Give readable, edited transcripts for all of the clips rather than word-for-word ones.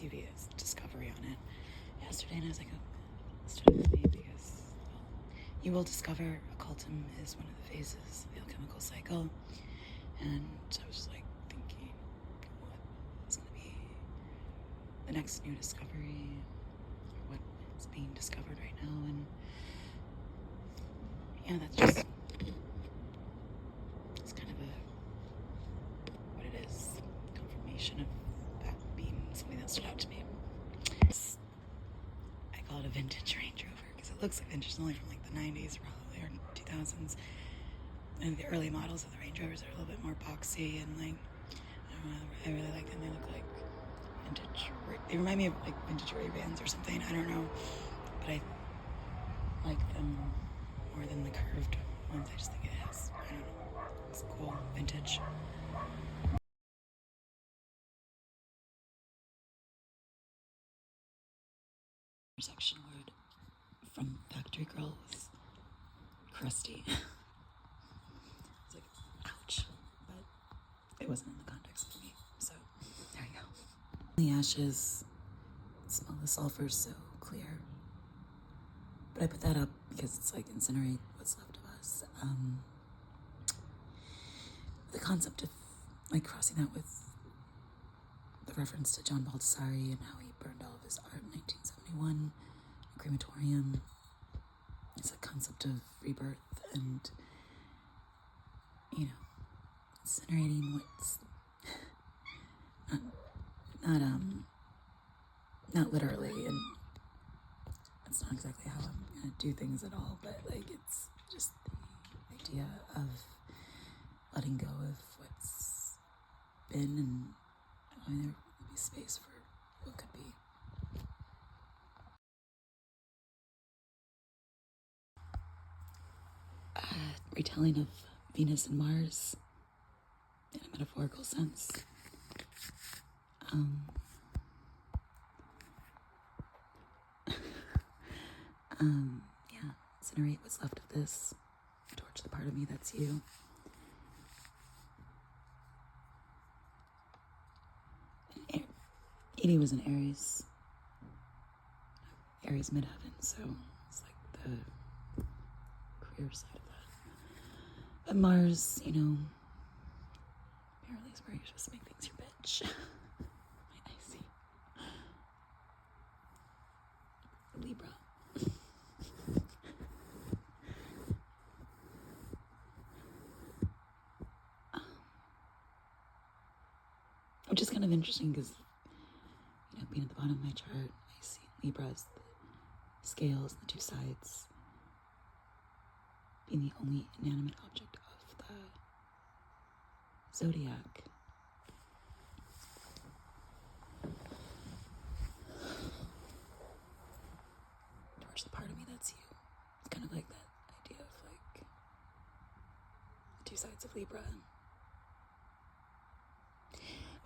dubious discovery on it yesterday, and I was like, oh, study with me because you will discover occultum is one of the phases of the alchemical cycle. And I was just like thinking, what is going to be the next new discovery, or what is being discovered right now, and yeah, that's just, it's kind of what it is, confirmation of that being something that stood out to me. I call it a vintage Range Rover because it looks like vintage. It's only from like the 90s probably, or 2000s. And the early models of the Range Rovers are a little bit more boxy and like, I don't know, I really like them. They look like vintage. They remind me of like vintage Ray-Bans or something. I don't know, but I like them more than the curved ones. I just think it has, I don't know, it's cool, vintage. Intersection word from Factory Girl was crusty. It's like, ouch, but it wasn't in the context for me, so there you go. The ashes, smell the sulfur so clear. But I put that up because it's like incinerate what's left of us. The concept of like crossing that with the reference to John Baldessari and how he burned all of his art in 1971, a crematorium. It's a concept of rebirth and, you know, incinerating what's not literally, and that's not exactly how I'm gonna do things at all, but like it's just the idea of letting go of what's been and allowing there to be space for what could be. Retelling of Venus and Mars in a metaphorical sense. Yeah, incinerate what's left of this, torch the part of me that's you. Edie was in Aries midheaven, so it's like the career side of that. But Mars, you know, apparently is where you're supposed to make things your bitch. I see. Libra. Which is kind of interesting because, you know, being at the bottom of my chart, I see Libra as the scales, the two sides, being the only inanimate object of the zodiac. Towards the part of me that's you. It's kind of like that idea of like the two sides of Libra.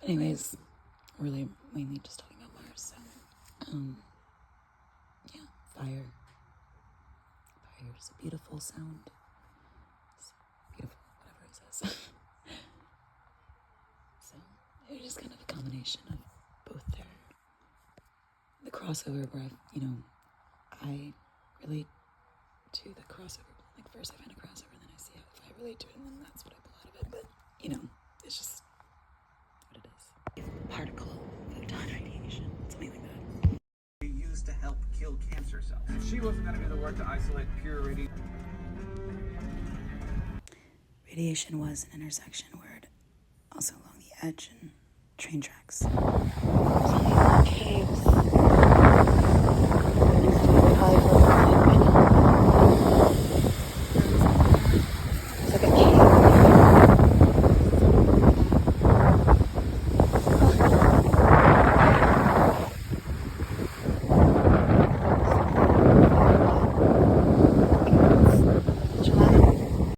But anyways, really mainly just talking about Mars. So, yeah, fire. Fire is a beautiful sound. It's beautiful, whatever it says. So it's just kind of a combination of both there. The crossover where I relate to the crossover. Like first I find a crossover, and then I see how if I relate to it, and then that's what I pull out of it. But you know, it's just what it is. Particle photon radiation, something like that. Used to help kill cancer cells. She wasn't going to do the work to isolate pure radiation. Radiation was an intersection word, also along the edge and train tracks. Caves.